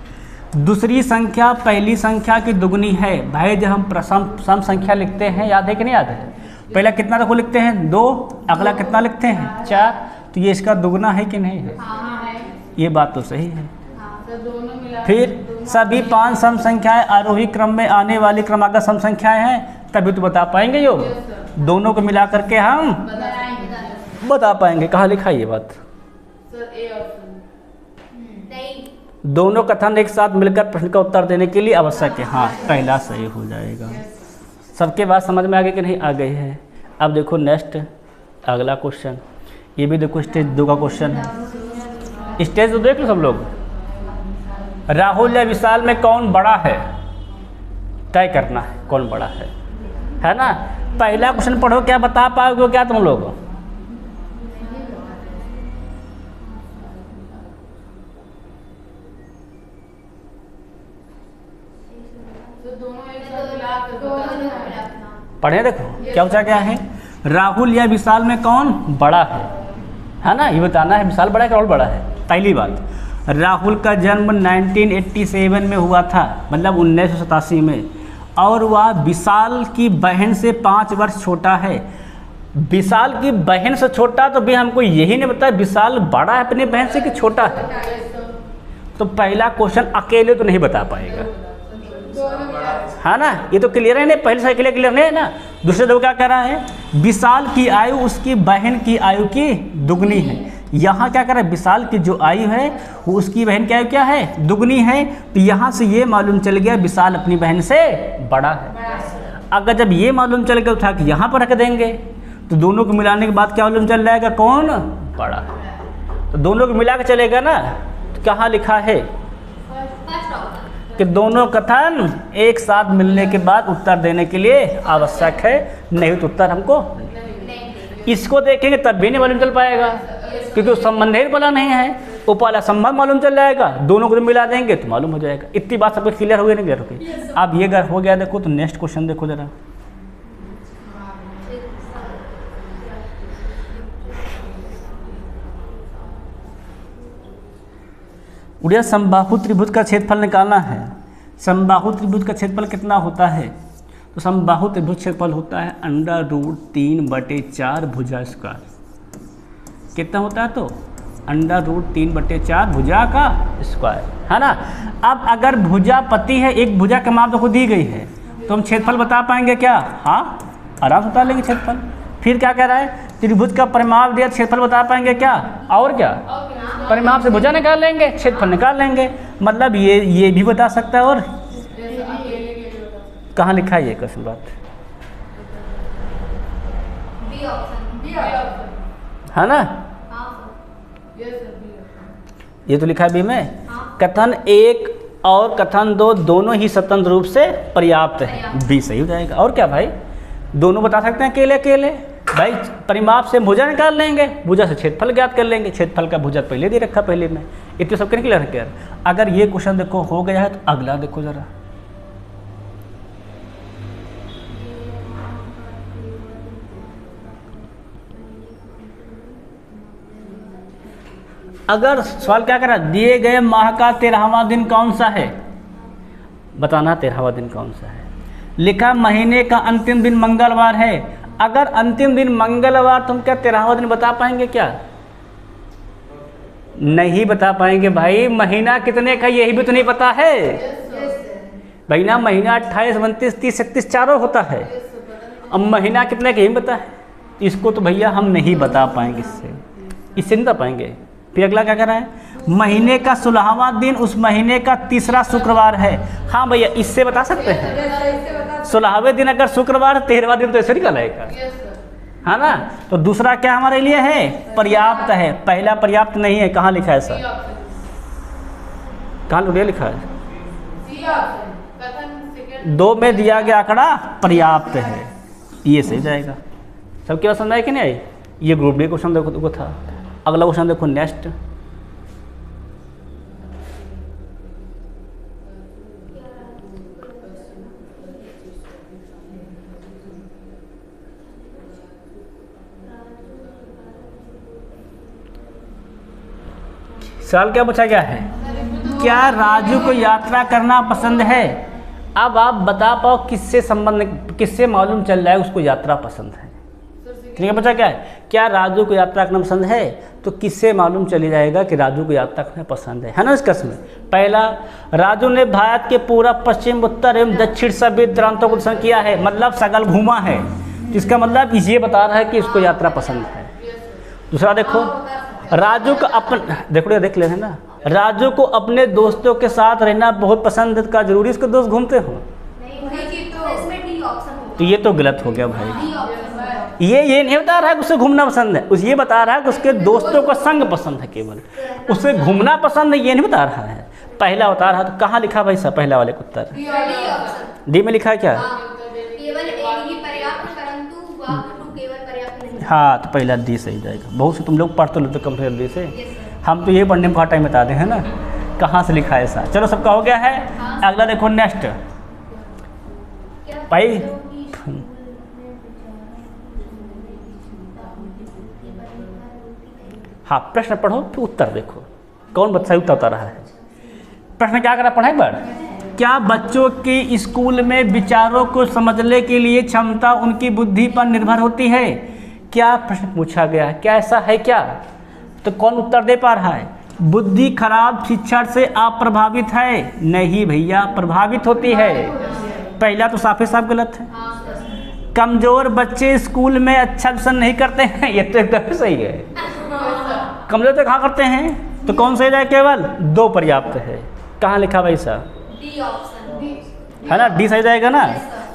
दूसरी संख्या पहली संख्या की दुगनी है। भाई जब हम सम संख्या लिखते हैं, याद है कि नहीं याद है, पहला कितना देखो लिखते हैं 2, अगला कितना लिखते हैं 4, तो ये इसका दुगना है कि नहीं है, ये बात तो सही है। फिर सभी 5 सम संख्याएं आरोही क्रम में आने वाली क्रमागत सम संख्याएं हैं, तभी तो बता पाएंगे योग। दोनों को मिला करके हम बता पाएंगे। कहाँ लिखा है ये बात, दोनों कथन एक साथ मिलकर प्रश्न का उत्तर देने के लिए आवश्यक है। हाँ, पहला सही हो जाएगा। सबके बात समझ में आ गई कि नहीं आ गई है। अब देखो नेक्स्ट अगला क्वेश्चन, ये भी देखो स्टेज 2 का क्वेश्चन है। स्टेज 2 देख लो सब लोग, राहुल या विशाल में कौन बड़ा है, तय करना है कौन बड़ा है ना। पहला क्वेश्चन पढ़ो, क्या बता पाओगे क्या तुम लोग? पढ़े देखो क्या पूछा क्या है, राहुल या विशाल में कौन बड़ा है ना, ये बताना है विशाल बड़ा है कि राहुल बड़ा है। पहली बात, राहुल का जन्म 1987 में हुआ था, मतलब 1987 में, और वह विशाल की बहन से 5 वर्ष छोटा है। विशाल की बहन से छोटा, तो भी हमको यही नहीं बताया विशाल बड़ा है अपनी बहन से कि छोटा है। तो पहला क्वेश्चन अकेले तो नहीं बता पाएगा, है ना, ये तो क्लियर है नहीं, पहले से अकेले क्लियर नहीं है ना। दूसरे दो क्या कह रहा है, विशाल की आयु उसकी बहन की आयु की दुगनी है। यहाँ क्या कर रहा है, विशाल की जो आयु है वो उसकी बहन की आयु क्या है, दुगनी है। तो यहाँ से ये मालूम चल गया विशाल अपनी बहन से बड़ा है। अगर जब ये मालूम चल गया उठा के यहाँ पर रख देंगे तो दोनों को मिलाने के बाद क्या मालूम चल जाएगा, कौन बड़ा है। तो दोनों को मिला के चलेगा ना, तो कहाँ लिखा है कि दोनों कथन एक साथ मिलने के बाद उत्तर देने के लिए आवश्यक है, नहीं तो उत्तर हमको इसको देखेंगे तब भी नहीं मालूम चल पाएगा, क्योंकि उस संबंधित वाला नहीं है, वो पहला संबंध मालूम चल जाएगा, दोनों को मिला देंगे तो मालूम हो जाएगा। इतनी बात सबको क्लियर हो गई नहीं क्लियर हो गई? अब ये अगर हो गया देखो तो नेक्स्ट क्वेश्चन देखो जरा। उड़िया समबाहु त्रिभुज का क्षेत्रफल निकालना है। समबाहु त्रिभुज का क्षेत्रफल कितना होता है? तो समबाहु त्रिभुज क्षेत्रफल होता है √3/4 भुजा स्क्वायर। कितना होता है? तो √3/4 भुजा का स्क्वायर, है ना। अब अगर भुजा पति है, एक भुजा का माप देखो दी गई है, तो हम क्षेत्रफल बता पाएंगे क्या? हाँ, आराम से बता लेंगे क्षेत्रफल। फिर क्या कह रहा है, त्रिभुज का परिमाप दिया, क्षेत्रफल बता पाएंगे क्या? और क्या? परिमाप से भुजा निकाल लेंगे, क्षेत्रफल निकाल लेंगे। मतलब ये भी बता सकता है। और कहाँ लिखा है ये क्वेश्चन बात, है ना? ये तो लिखा है बी में, कथन 1 और कथन 2 दोनों ही स्वतंत्र रूप से पर्याप्त है, बी सही हो जाएगा। और क्या भाई, दोनों बता सकते हैं अकेले अकेले। भाई परिमाप से भुजा निकाल लेंगे, भुजा से क्षेत्रफल ज्ञात कर लेंगे, क्षेत्रफल का भुजा पहले दे रखा पहले में। इतने सबके क्लियर है क्या? अगर ये क्वेश्चन देखो हो गया है तो अगला देखो जरा। अगर सवाल क्या करा, दिए गए माह का 13वां दिन कौन सा है, बताना 13वां दिन कौन सा है। लिखा महीने का अंतिम दिन मंगलवार है। अगर अंतिम दिन मंगलवार, तुम क्या 13वां दिन बता पाएंगे क्या? नहीं बता पाएंगे भाई। महीना कितने का यही भी तो नहीं पता है भाई ना। महीना 28, 29, 30, 31 चारों होता है। अब महीना कितने का यही पता है, इसको तो भैया हम नहीं बता पाएंगे, इससे नहीं बता पाएंगे। फिर अगला क्या कर रहा है, महीने का 16वां दिन उस महीने का तीसरा शुक्रवार है। हाँ भैया, इससे बता सकते हैं। 16वें दिन अगर शुक्रवार, 13वां दिन तो ऐसे निकल आएगा, है ना। तो दूसरा क्या हमारे लिए है, पर्याप्त है। पहला पर्याप्त नहीं है, कहाँ लिखा है सर? कहाँ लिखा है? 2 में दिया गया आंकड़ा पर्याप्त है, ये सही जाएगा। सबके पास समझ आए कि नहीं आई? ये ग्रुप डी क्वेश्चन देखो था। अगला क्वेश्चन देखो नेक्स्ट। सवाल क्या पूछा गया है, क्या राजू को यात्रा करना पसंद है? अब आप बता पाओ किससे संबंध, किससे मालूम चल जाए उसको यात्रा पसंद है। ठीक है, पूछा क्या है, क्या राजू को यात्रा करना पसंद है? तो किससे मालूम चली जाएगा कि राजू को यात्रा करना पसंद है ना। इस प्रश्न में पहला, राजू ने भारत के पूर्व, पश्चिम, उत्तर एवं दक्षिण सभी प्रांतों को दर्शन किया है, मतलब सगल घूमा है। इसका मतलब ये बता रहा है कि इसको यात्रा पसंद है। दूसरा देखो, राजू का देख ले ना, राजू को अपने दोस्तों के साथ रहना बहुत पसंद है। का जरूरी इसके दोस्त घूमते हो? तो ये तो गलत हो गया भाई। ये नहीं बता रहा है कि उसे घूमना पसंद है, उसे ये बता रहा है कि उसके दोस्तों का संग पसंद है, केवल उसे घूमना पसंद है ये नहीं बता रहा है। पहला होता रहा, तो कहाँ लिखा भाई साहब पहला वाले का उत्तर? डी में लिखा है क्या? केवल एक ही पर्याप्त, परंतु वाक्य केवल पर्याप्त नहीं। हाँ, तो पहला डी सही जाएगा। बहुत से तुम लोग पढ़ तो लेते कम से जल्दी से, हम तो ये पढ़ने में बहुत टाइम बता दें, है ना, कहाँ से लिखा है ऐसा। चलो सबका हो गया है। अगला देखो नेक्स्ट भाई, हाँ प्रश्न पढ़ो फिर उत्तर देखो कौन बच्चा उत्तर बता रहा है। प्रश्न क्या करा पढ़ाई पर? क्या बच्चों की स्कूल में विचारों को समझने के लिए क्षमता उनकी बुद्धि पर निर्भर होती है? क्या प्रश्न पूछा गया, क्या ऐसा है क्या? तो कौन उत्तर दे पा रहा है? बुद्धि खराब शिक्षा से अप्रभावित है? नहीं भैया, प्रभावित होती है। पहला तो साफे साफ गलत है। कमजोर बच्चे स्कूल में अच्छा ट्यूशन नहीं करते हैं, ये तो एकदम सही है। कमजोर तो कहाँ करते हैं? तो कौन सही जाए? केवल दो पर्याप्त है। कहाँ लिखा भाई साहब? डी ऑप्शन है ना, डी सही जाएगा ना।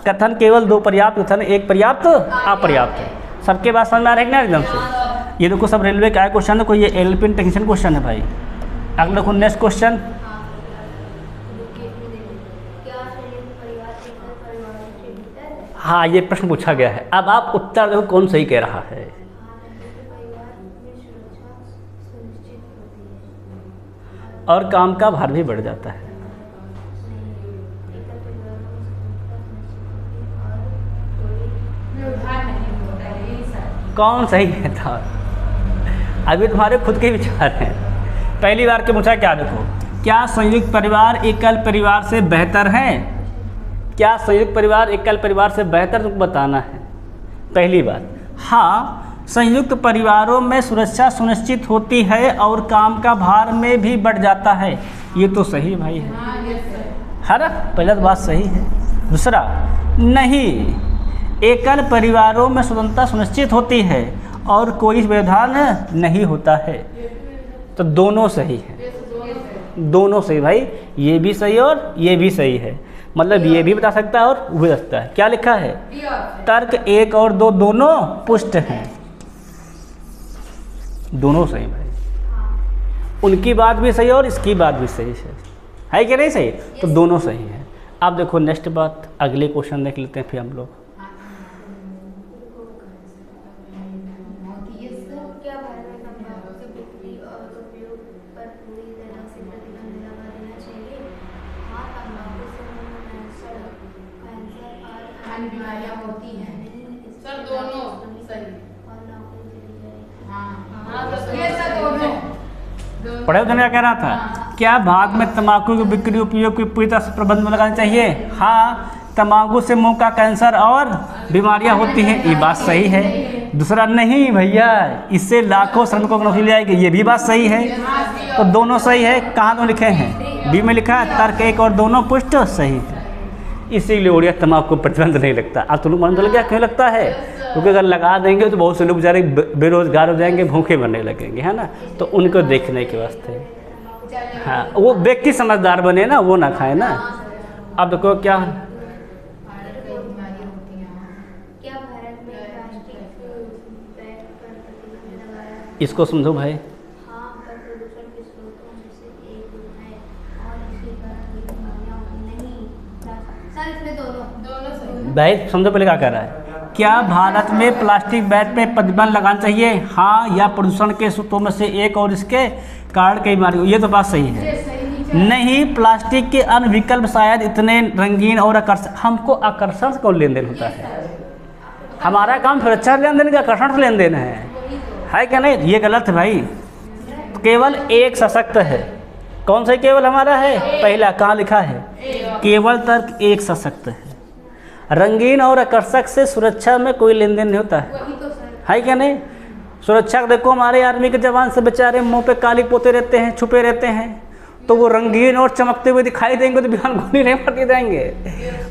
कथन केवल दो पर्याप्त, कथन एक पर्याप्त अपर्याप्त है। सबके बात समझ में आ रहा है ना एकदम से? ये देखो सब रेलवे का क्वेश्चन है, कोई ये एलपी टेंशन क्वेश्चन है भाई। अगला देखो नेक्स्ट क्वेश्चन। हाँ, ये प्रश्न पूछा गया है। अब आप उत्तर देखो कौन सही कह रहा है। और काम का भार भी बढ़ जाता है। कौन सही है था? अभी तुम्हारे खुद के विचार हैं। पहली बार के पूछा क्या देखो, क्या संयुक्त परिवार एकल परिवार से बेहतर है? क्या संयुक्त परिवार एकल परिवार से बेहतर, तुमको बताना है। पहली बात, हाँ संयुक्त परिवारों में सुरक्षा सुनिश्चित होती है और काम का भार में भी बढ़ जाता है। ये तो सही भाई है ना, पहला तो बात सही है। दूसरा, नहीं एकल परिवारों में स्वतंत्रता सुनिश्चित होती है और कोई व्यवधान नहीं होता है। तो दोनों सही है, दोनों सही भाई, ये भी सही और ये भी सही है। मतलब ये भी बता सकता है और वो भी सकता है। क्या लिखा है? तर्क 1 और 2 दोनों पुष्ट हैं। दोनों सही भाई, उनकी बात भी सही और इसकी बात भी सही है कि नहीं सही? तो दोनों सही है। अब देखो नेक्स्ट बात, अगले क्वेश्चन देख लेते हैं फिर हम लोग। बीमारियां होती हैं सर, दोनों सही। ये सब दोनों पढ़े तो क्या कह रहा था? क्या भाग में तंबाकू की बिक्री उपयोग की पूरी तरह से प्रबंध में लगाना चाहिए? हाँ, तंबाकू से मुंह का कैंसर और बीमारियां होती हैं, ये बात सही है। दूसरा, नहीं भैया इससे लाखों श्रमिकों को नौकरी आएगी, ये भी बात सही है। तो दोनों सही है। कहाँ तो लिखे हैं? बी में लिखा है तर्क 1 और दोनों पुष्ट सही है। इसीलिए उड़िया तंबाकू को प्रतिबंध नहीं लगता। अब तुम मन तो लग गया क्यों लगता है? क्योंकि अगर लगा देंगे तो बहुत से लोग बेचारे बेरोजगार हो जाएंगे, भूखे मरने लगेंगे, है ना। तो उनको देखने के वास्ते, हाँ वो व्यक्ति समझदार बने ना, वो ना खाए ना। अब देखो क्या, इसको समझो भाई। भाई समझो पहले क्या कह रहा है। क्या भारत में प्लास्टिक बैग पे प्रतिबंध लगाना चाहिए? हाँ, या प्रदूषण के स्रोतों में से एक और इसके कारण कई बीमारी, ये तो बात सही है। नहीं, प्लास्टिक के अन्य विकल्प शायद इतने रंगीन और आकर्षक, हमको आकर्षण से कौन लेन देन होता है? हमारा काम सुरक्षा लेन देन का आकर्षण से लेन देन है क्या नहीं? ये गलत है भाई। केवल एक सशक्त है। कौन सा केवल हमारा है? पहला कहाँ लिखा है? केवल तर्क 1 सशक्त है। रंगीन और आकर्षक से सुरक्षा में कोई लेन देन नहीं होता है क्या नहीं? सुरक्षा देखो, हमारे आर्मी के जवान से बेचारे मुंह पे काली पोते रहते हैं, छुपे रहते हैं, तो वो रंगीन और चमकते हुए दिखाई देंगे तो बिहान गोली नहीं मारती जाएंगे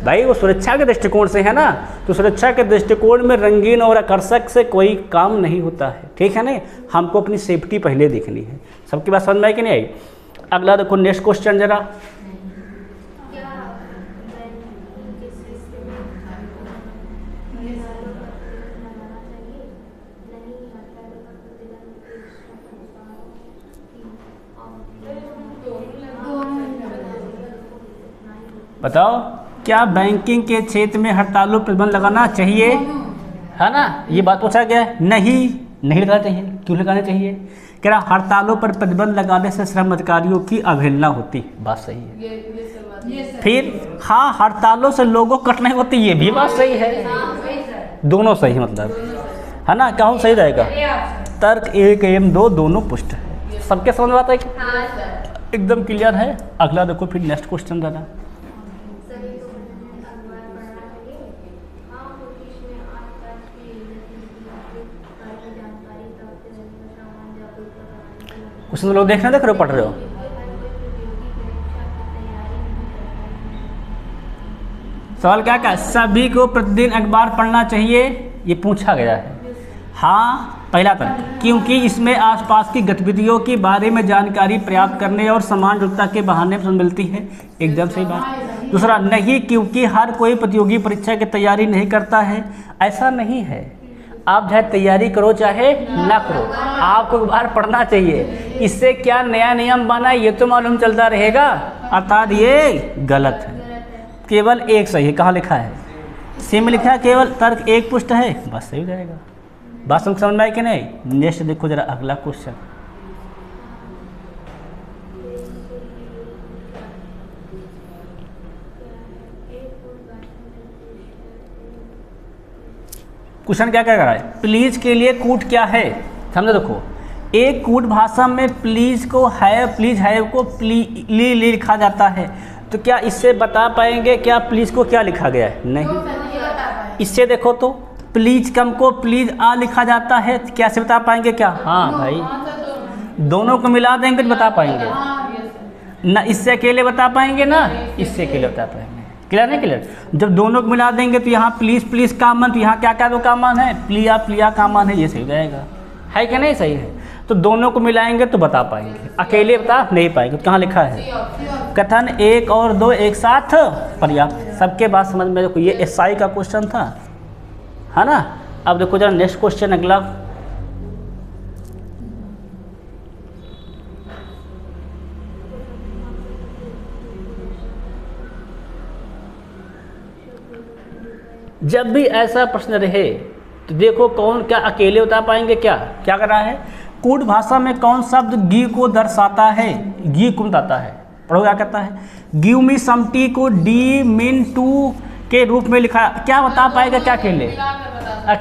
भाई। वो सुरक्षा के दृष्टिकोण से है ना, तो सुरक्षा के दृष्टिकोण में रंगीन और आकर्षक से कोई काम नहीं होता है, ठीक है नहीं। हमको अपनी सेफ्टी पहले देखनी है। सबकी बात समझ में आई कि नहीं आई? अगला देखो नेक्स्ट क्वेश्चन जरा। बताओ, क्या बैंकिंग के क्षेत्र में हड़तालों पर प्रतिबंध लगाना चाहिए, है ना? ये बात पूछा गया है। नहीं लगाना चाहिए। क्यों लगाना चाहिए? कह रहा हड़तालों पर प्रतिबंध लगाने से श्रम अधिकारियों की अवहेलना होती है। बात सही है। फिर हाँ, हड़तालों से लोगों को कठिनाई होती है, ये भी बात सही है। दोनों सही मतलब, है ना? क्या सही रहेगा? तर्क 1 एवं 2 दोनों पुष्ट है। सबके समझ में आता है कि एकदम क्लियर है? अगला देखो फिर नेक्स्ट क्वेश्चन देना। क्वेश्चन लोग देख रहे हो, पढ़ रहे हो? सवाल क्या सभी को प्रतिदिन अखबार पढ़ना चाहिए, ये पूछा गया है। हाँ, पहला तर्क, क्योंकि इसमें आसपास की गतिविधियों के बारे में जानकारी प्राप्त करने और समान योग्यता के बहाने पर मिलती है। एकदम सही बात। दूसरा, नहीं, क्योंकि हर कोई प्रतियोगी परीक्षा की तैयारी नहीं करता है। ऐसा नहीं है, आप चाहे तैयारी करो चाहे ना करो, आपको अखबार पढ़ना चाहिए। इससे क्या नया नियम बना है ये तो मालूम चलता रहेगा, अर्थात ये गलत है। केवल एक सही है। कहाँ लिखा है? सी में लिखा है केवल तर्क 1 पुष्ट है, बस सही हो जाएगा। बात समझ में आई कि नहीं? नेक्स्ट देखो जरा अगला क्वेश्चन। क्वेश्चन क्या रहा है? प्लीज के लिए कूट क्या है? समझो, देखो, एक कूट भाषा में प्लीज को हैव, प्लीज हैव को ली लिखा जाता है। तो क्या इससे बता पाएंगे क्या प्लीज को क्या लिखा गया है? नहीं। इससे देखो तो प्लीज कम को प्लीज आ लिखा जाता है, कैसे बता पाएंगे क्या? हाँ भाई, दोनों को मिला देंगे तो बता पाएंगे ना। इससे अकेले बता पाएंगे ना इससे अकेले बता पाएंगे। क्लियर नहीं? क्लियर। जब दोनों को मिला देंगे तो यहाँ प्लीज कामन, तो यहाँ क्या क्या दो कामन है? प्लिया कामन है, ये सही जाएगा। है कि नहीं? सही है। तो दोनों को मिलाएंगे तो बता पाएंगे, अकेले बता नहीं पाएंगे। तो कहाँ लिखा है? कथन 1 और 2 एक साथ पर्याप्त। सबके बात समझ में? देखो ये एसआई का क्वेश्चन था, है ना? अब देखो जरा नेक्स्ट क्वेश्चन अगला। जब भी ऐसा प्रश्न रहे तो देखो कौन क्या अकेले बता पाएंगे क्या कर रहा है? कूट भाषा में कौन शब्द गी को दर्शाता है? गी को बताता है। पढ़ो क्या कहता है? गिव मी सम टी को डी मीन टू के रूप में लिखा। क्या बता पाएगा? क्या अकेले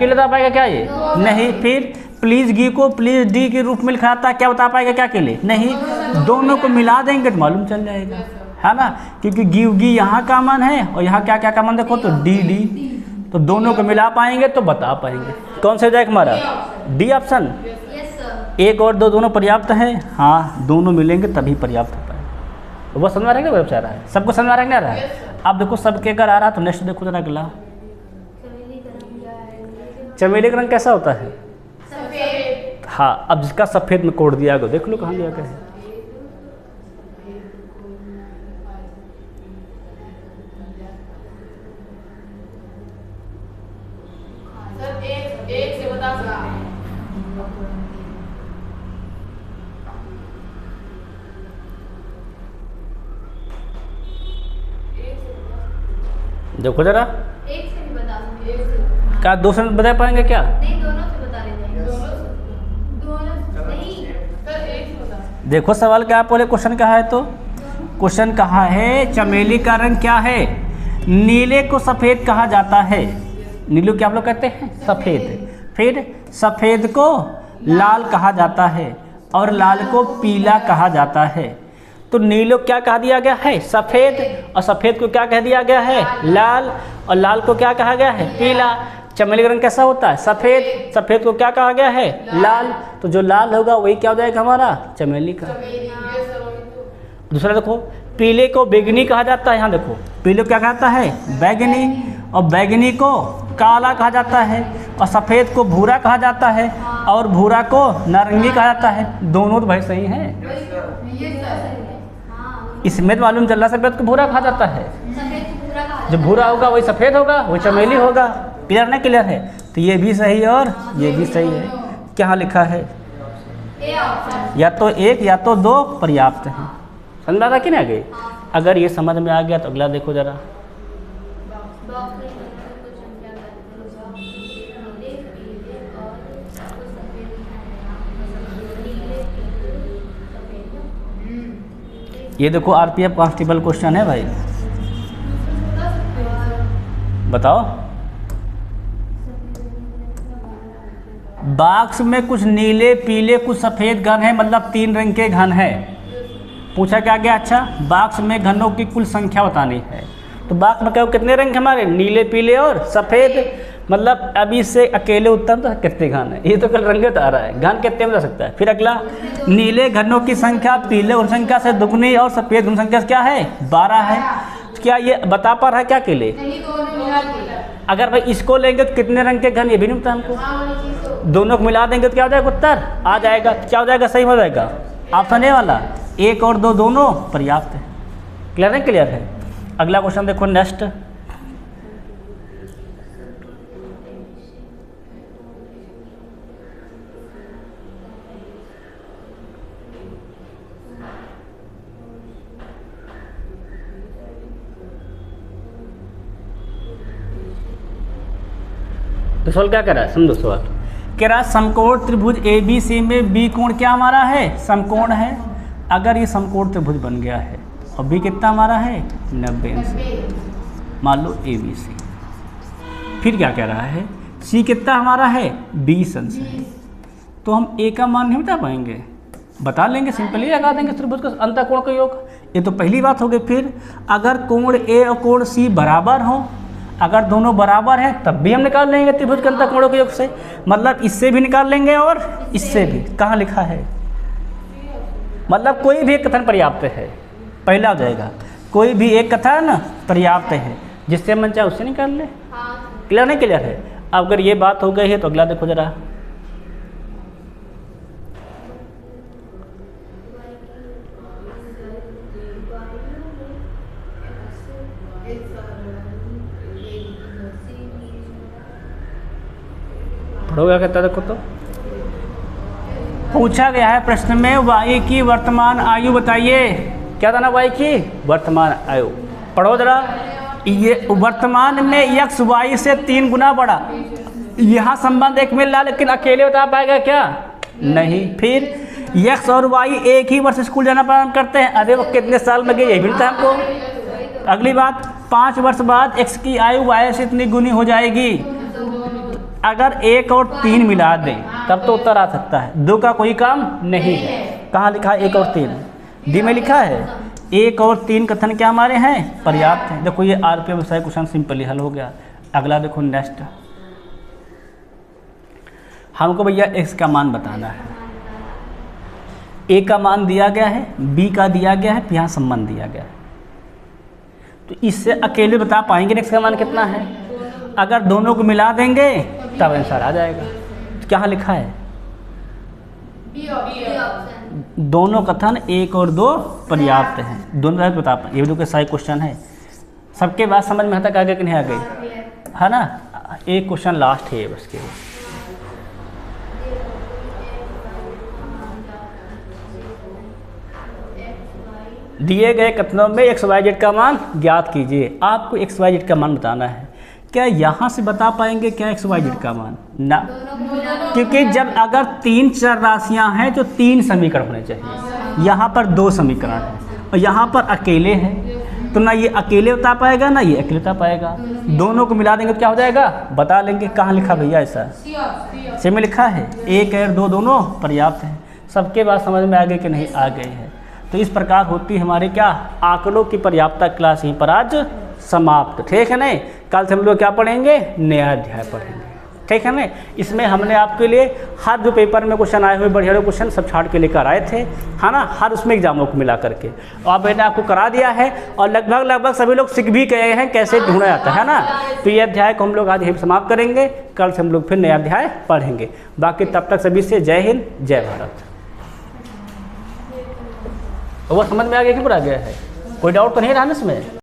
बता पाएगा क्या ये? नहीं। फिर प्लीज गी को प्लीज डी के रूप में लिखा था, क्या बता पाएगा? क्या अकेले? नहीं। दोनों को मिला देंगे तो मालूम चल जाएगा, है ना? क्योंकि गिव गी यहाँ कामन है और यहाँ क्या क्या कामन देखो तो डी। तो दोनों को मिला पाएंगे तो बता पाएंगे। कौन सा हो जाएगा हमारा? D option. 1 और 2 दोनों पर्याप्त हैं। हाँ, दोनों मिलेंगे तभी पर्याप्त हो पाएगा। वो समझ में आ रहा है? क्या रहा है? सबको समझ में आ रहा है? नहीं आ रहा है? अब देखो सबके अगर आ रहा तो नेक्स्ट देखो जरा अगला। चमेली का रंग कैसा होता है? सफेद। हाँ, अब जिसका सफेद में कोड दिया गया, देख लो कहाँ दिया गया है। एक से बता सकते हैं। देखो जरा, एक से भी बता सकते हैं। क्या 2 से बता पाएंगे क्या? नहीं, दोनों से बता देते हैं। दोनों नहीं, सर एक से बता। देखो सवाल क्या बोले, क्वेश्चन कहा है तो क्वेश्चन कहा है चमेली का रंग क्या है? नीले को सफ़ेद कहा जाता है। नीलू क्या आप लोग कहते हैं? सफ़ेद। फिर सफ़ेद को लाल कहा जाता है और लाल को पीला कहा जाता है। तो नीलो क्या कहा दिया गया है? सफ़ेद। और सफ़ेद को क्या कह दिया गया है? लाल। और लाल को क्या कहा गया है? पीला। चमेली का रंग कैसा होता है? सफ़ेद। सफ़ेद को क्या कहा गया है? लाल। तो जो लाल होगा वही क्या हो जाएगा हमारा? चमेली का। दूसरा देखो, पीले को बैगनी कहा जाता है। यहाँ देखो, पीले को क्या कहता है? बैगनी। और बैगनी को काला कहा जाता है और सफ़ेद को भूरा कहा जाता है और भूरा को नारंगी कहा जाता है। दोनों तो भाई सही हैं। इसमें तो मालूम चल रहा सफ़ेद को भूरा कहा जाता है। जो भूरा होगा वही सफ़ेद होगा, वही चमेली होगा। क्लियर ना? क्लियर है? तो ये भी सही है और ये भी सही है। क्या लिखा है? या तो 1 या तो 2 पर्याप्त हैं। समझ में आ रहा कि नहीं आ गई? अगर ये समझ में आ गया तो अगला देखो ज़रा। बॉक्स में कुछ संख्या नीले पीले और सफेद नीले पीले सफेद। ये देखो आरपीएफ कांस्टेबल क्वेश्चन है भाई, बताओ। बॉक्स में कुछ नीले पीले कुछ सफ़ेद घन है, मतलब 3 रंग के घन है। पूछा क्या गया? अच्छा, बॉक्स में घनों की कुल संख्या बतानी है। तो बॉक्स में क्या कितने रंग हमारे? नीले पीले और सफ़ेद। मतलब अभी से अकेले उत्तर तो कितने घन है, ये तो कल रंगे तो आ रहा है, घन कितने में जा सकता है। फिर अगला, नीले घनों की संख्या पीले घन संख्या से दुगनी और सफ़ेद घन संख्या क्या है? 12 है। तो क्या ये बता पा रहा है क्या अकेले? अगर भाई इसको लेंगे तो कितने रंग के घन, ये भी नहीं पता हमको। दोनों को मिला देंगे तो क्या हो जाएगा? उत्तर आ जाएगा। क्या हो जाएगा? सही हो जाएगा ऑप्शन ए वाला। 1 और 2 दोनों पर्याप्त है। क्लियर है? क्लियर है। अगला क्वेश्चन देखो नेक्स्ट। तो सवाल क्या कह रहा है? समझो सवाल। कह रहा है समकोण त्रिभुज ABC में बी कोण क्या हमारा है? समकोण है। अगर ये समकोण त्रिभुज बन गया है और बी कितना हमारा है? 90 अंश, मान लो ABC। फिर क्या कह रहा है? सी कितना हमारा है? 20 अंश है। तो हम ए का मान नहीं बता पाएंगे, बता लेंगे, सिंपली लगा देंगे त्रिभुज का अंतःकोण का योग। ये तो पहली बात हो गई। फिर अगर कोण ए और कोण सी बराबर हो, अगर दोनों बराबर हैं तब भी हम निकाल लेंगे त्रिभुज के अंतःकोणों के योग से। मतलब इससे भी निकाल लेंगे और इससे भी। कहाँ लिखा है? मतलब कोई भी एक कथन पर्याप्त है, पहला हो जाएगा। कोई भी एक कथन पर्याप्त है, जिससे मन चाहे उससे निकाल ले। क्लियर नहीं? क्लियर है। अब अगर ये बात हो गई है तो अगला देखो जरा। पढ़ोगे कहता देखो तो। पूछा गया है प्रश्न में वाई की वर्तमान आयु बताइए। क्या था ना? वाई की वर्तमान आयु। पढ़ो जरा। ये वर्तमान में यक्स वाई से 3 गुना बड़ा। यहाँ संबंध एक मिल रहा, लेकिन अकेले बता पाएगा क्या? नहीं। फिर यक्स और वाई एक ही वर्ष स्कूल जाना प्रारंभ करते हैं। अरे वो कितने साल में गए, ये भी मिलता है हमको। अगली बात, 5 वर्ष बाद एक्स की आयु वाई से इतनी गुनी हो जाएगी। अगर 1 और 3 मिला दें तब तो उत्तर आ सकता है। 2 का कोई काम नहीं है। कहाँ लिखा है 1 और 3? डी में लिखा है। 1 और 3 कथन क्या हमारे हैं? पर्याप्त हैं। देखो ये आरपीएफ विषय क्वेश्चन सिंपली हल हो गया। अगला देखो नेक्स्ट। हमको भैया एक्स का मान बताना है। ए का मान दिया गया है, बी का दिया गया है, यहाँ संबंध दिया गया है। तो इससे अकेले बता पाएंगे एक्स का मान कितना है। अगर दोनों को मिला देंगे तब आंसर आ जाएगा। तो क्या लिखा है? दोनों कथन 1 और 2 पर्याप्त हैं। दोनों बता पाए, ये भी तो सही क्वेश्चन है। सबके बात समझ में आता आगे कि नहीं आ गई? है ना? एक क्वेश्चन लास्ट है बस के। दिए गए कथनों में एक्स वाई जेड का मान ज्ञात कीजिए। आपको एक्स वाई जेड का मान बताना है। क्या यहाँ से बता पाएंगे क्या एक्स वाई जेड का मान? ना, क्योंकि जब अगर 3 चर राशियाँ हैं तो 3 समीकरण होने चाहिए। यहाँ पर 2 समीकरण हैं और यहाँ पर अकेले हैं, तो ना ये अकेले बता पाएगा ना ये अकेले बता पाएगा। दोनों को मिला देंगे तो क्या हो जाएगा? बता लेंगे। कहाँ लिखा भैया? ऐसा सी में लिखा है। 1 और 2 दोनों पर्याप्त हैं। सबके बात समझ में आ गए कि नहीं आ गए हैं? तो इस प्रकार होती है हमारे क्या आंकड़ों की पर्याप्तता क्लास यहीं पर आज समाप्त। ठीक है नहीं? कल से हम लोग क्या पढ़ेंगे? नया अध्याय पढ़ेंगे। ठीक है ना? इसमें हमने आपके लिए हर जो पेपर में क्वेश्चन आए हुए बढ़िया क्वेश्चन सब छाट के लेकर आए थे, है ना? हर उसमें एग्जामों को मिला करके और मैंने आपको करा दिया है और लगभग सभी लोग सीख भी गए हैं कैसे ढूंढा जाता है ना। तो ये अध्याय को हम लोग आज यहीं समाप्त करेंगे। कल से हम लोग फिर नया अध्याय पढ़ेंगे। बाकी तब तक सभी से जय हिंद, जय भारत। वो समझ में आ गया कि पूरा गया है? कोई डाउट तो नहीं रहा ना इसमें?